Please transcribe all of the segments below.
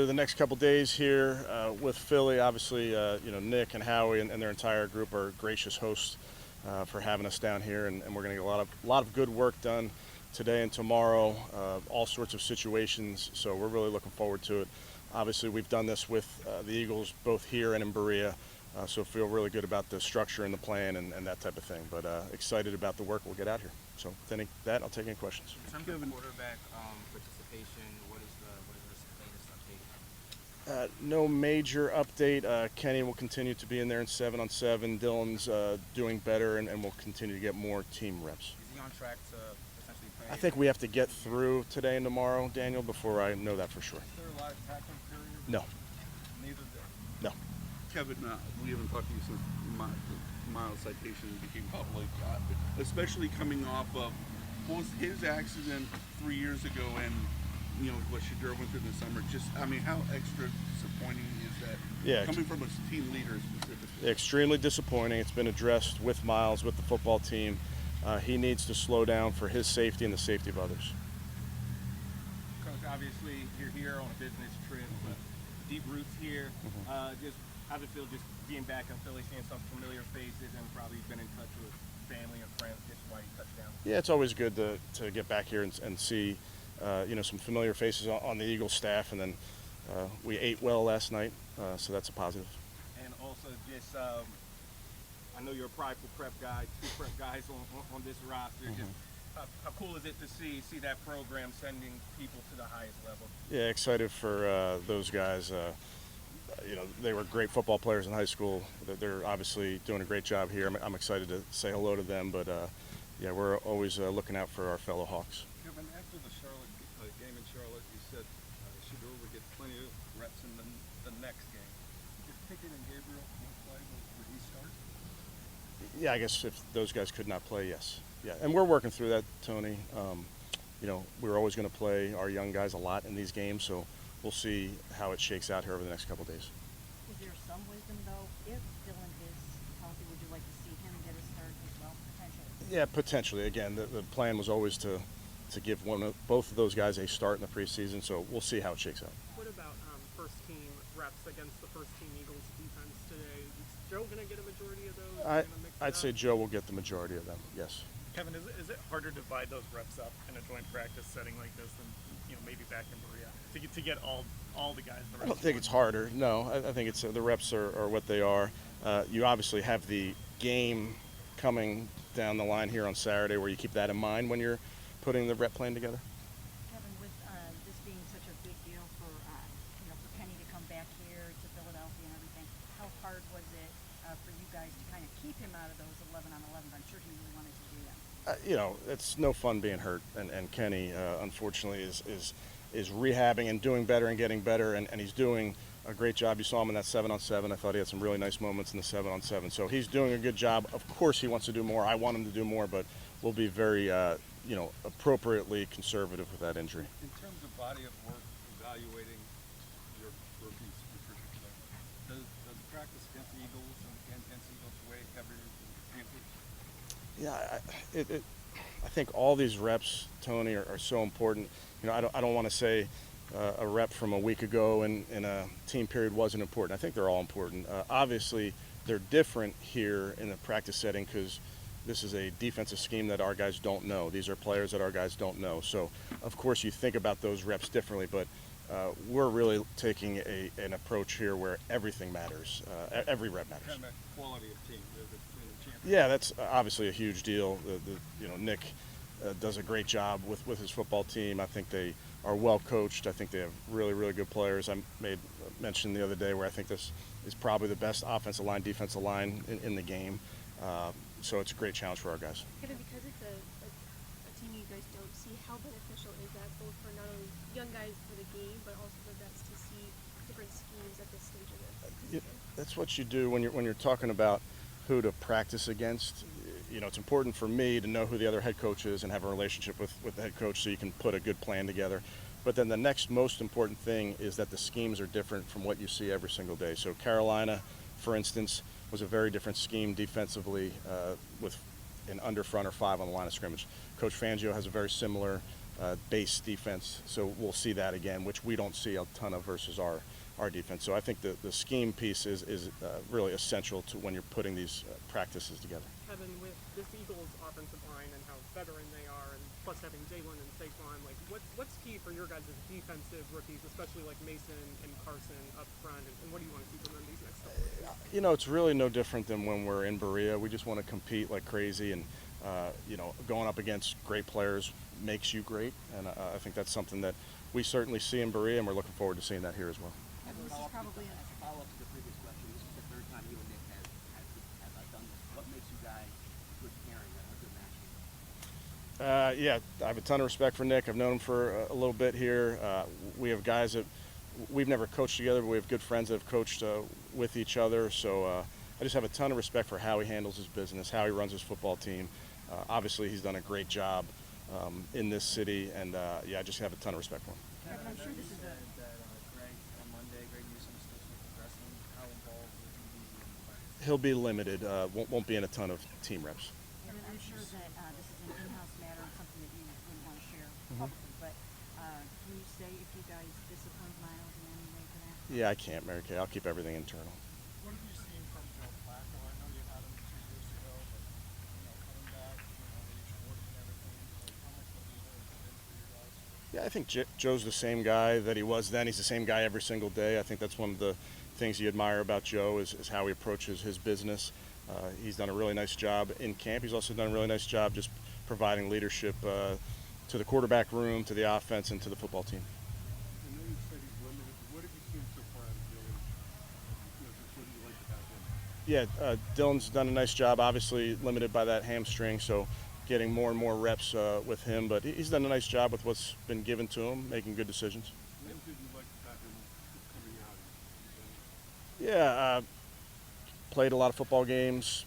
The next couple days here with Philly, obviously, Nick and Howie and their entire group are gracious hosts for having us down here, and we're going to get a lot of good work done today and tomorrow, all sorts of situations. So we're really looking forward to it. Obviously, we've done this with the Eagles both here and in Berea, so feel really good about the structure and the plan and that type of thing. But excited about the work we'll get out here. So, with that, I'll take any questions. In terms of quarterback participation, what is the latest update? No major update. Kenny will continue to be in there in 7-on-7. Dylan's doing better, and we'll continue to get more team reps. Is he on track to potentially play? I think we have to get through today and tomorrow, Daniel, before I know that for sure. Is there a lot of tackling period? No. Neither day. No. Kevin, we haven't talked to you since Myles' citation became public, especially coming off of his accident 3 years ago and what Shedeur went through this summer. How extra disappointing is that? Yeah, coming from a team leader specifically. Extremely disappointing. It's been addressed with Myles, with the football team. He needs to slow down for his safety and the safety of others. Coach, obviously you're here on a business trip, but deep roots here. Just how does it feel just being back in Philly, seeing some familiar faces, and probably been in touch with family and friends just while you touched down? Yeah, it's always good to get back here and see some familiar faces on the Eagles staff, and then we ate well last night, so that's a positive. And also just, I know you're a prideful prep guy, 2 prep guys on this roster. Just how cool is it to see that program sending people to the highest level? Yeah, excited for those guys. They were great football players in high school. They're obviously doing a great job here. I'm excited to say hello to them, but yeah, we're always looking out for our fellow Hawks. Kevin, after the Charlotte game in Charlotte, you said Shedeur would get plenty of reps in the next game. If Pickett and Gabriel won't play, would he start? Yeah, I guess if those guys could not play, yes. Yeah, and we're working through that, Tony. We're always going to play our young guys a lot in these games, so we'll see how it shakes out here over the next couple of days. Is there some wisdom, though, if Dylan is healthy, would you like to see him get a start as well, potentially? Yeah, potentially. Again, the plan was always to give both of those guys a start in the preseason, so we'll see how it shakes out. What about first team reps against the first team Eagles defense today? Is Joe going to get a majority of those? I'd say Joe will get the majority of them, yes. Kevin, is it harder to divide those reps up in a joint practice setting like this than maybe back in Berea to get all the guys? I don't think it's harder. No, I think it's the reps are what they are. You obviously have the game coming down the line here on Saturday, where you keep that in mind when you're putting the rep plan together. Kevin, with this being such a big deal for Kenny to come back here to Philadelphia and everything, how hard was it for you guys to kind of keep him out of those 11-on-11s? I'm sure he really wanted to do that. It's no fun being hurt, and Kenny, unfortunately, is rehabbing and doing better and getting better, and he's doing a great job. You saw him in that 7-on-7. I thought he had some really nice moments in the 7-on-7. So he's doing a good job. Of course, he wants to do more. I want him to do more, but we'll be very, appropriately conservative with that injury. In terms of body of work, evaluating your rookies, does practice against the Eagles and against Eagles weigh heavier? Yeah, I think all these reps, Tony, are so important. I don't want to say a rep from a week ago in a team period wasn't important. I think they're all important. Obviously, they're different here in the practice setting because this is a defensive scheme that our guys don't know. These are players that our guys don't know. So, of course, you think about those reps differently, but we're really taking an approach here where everything matters. Every rep matters. Kind of quality of team. Yeah, that's obviously a huge deal. Nick does a great job with his football team. I think they are well coached. I think they have really, really good players. I made mention the other day where I think this is probably the best offensive line, defensive line in the game. So it's a great challenge for our guys. Kevin, because it's a team you guys don't see, how beneficial is that both for not only young guys for the game, but also for vets to see different schemes at this stage of it? That's what you do when you're talking about who to practice against. It's important for me to know who the other head coach is and have a relationship with the head coach so you can put a good plan together. But then the next most important thing is that the schemes are different from what you see every single day. So Carolina, for instance, was a very different scheme defensively with an under, front, or 5 on the line of scrimmage. Coach Fangio has a very similar base defense. So we'll see that again, which we don't see a ton of versus our defense. So I think the scheme piece is really essential to when you're putting these practices together. Kevin, with this Eagles offensive line and how veteran they are, and plus having Jalen and Saquon, like what's key for your guys as defensive rookies, especially like Mason and Carson up front, and what do you want to see from them these next couple of years? You know, it's really no different than when we're in Berea. We just want to compete like crazy, and you know, going up against great players makes you great, and I think that's something that we certainly see in Berea, and we're looking forward to seeing that here as well. This is probably As a follow-up to the previous question, this is the third time you and Nick have done this. What makes you guys a good pairing, a good match? Yeah, I have a ton of respect for Nick. I've known him for a little bit here. We have guys that we've never coached together, but we have good friends that have coached with each other. So I just have a ton of respect for how he handles his business, how he runs his football team. Obviously, he's done a great job in this city, and yeah, I just have a ton of respect for him. Kevin, I'm sure this is a Greg on Monday, Greg Newsom is supposed to be progressing. How involved will he be in the practice? He'll be limited. Won't be in a ton of team reps. Kevin, I'm sure that this is an in-house matter and something that you wouldn't want to share publicly, but can you say if you guys disciplined Myles in any way for that? Yeah, I can't, Mary Kay. I'll keep everything internal. What have you seen from Joe Flacco? I know you had him 2 years ago, but coming back, age 40 and everything, like how much of a leader has he been for you guys? Yeah, I think Joe's the same guy that he was then. He's the same guy every single day. I think that's one of the things you admire about Joe is how he approaches his business. He's done a really nice job in camp. He's also done a really nice job just providing leadership to the quarterback room, to the offense, and to the football team. I know you said he's limited. What have you seen so far out of Dylan? Just what do you like about him? Yeah, Dylan's done a nice job, obviously limited by that hamstring, so getting more and more reps with him, but he's done a nice job with what's been given to him, making good decisions. What did you like about him coming out? Yeah, played a lot of football games,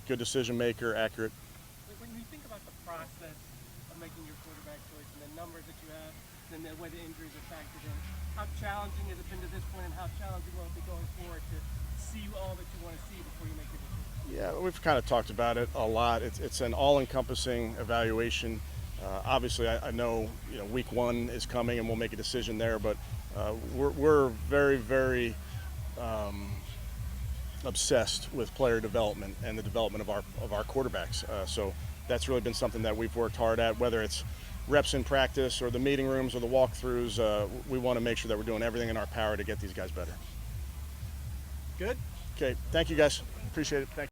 good decision maker, accurate. Like when you think about the process of making your quarterback choice and the numbers that you have, and the way the injuries are factored in, how challenging has it been to this point, and how challenging will it be going forward to see all that you want to see before you make your decision? Yeah, we've kind of talked about it a lot. It's an all-encompassing evaluation. Obviously, I know week 1 is coming, and we'll make a decision there. But we're very, very obsessed with player development and the development of our quarterbacks. So that's really been something that we've worked hard at. Whether it's reps in practice or the meeting rooms or the walkthroughs, we want to make sure that we're doing everything in our power to get these guys better. Good. Okay, thank you guys. Appreciate it. Thank you.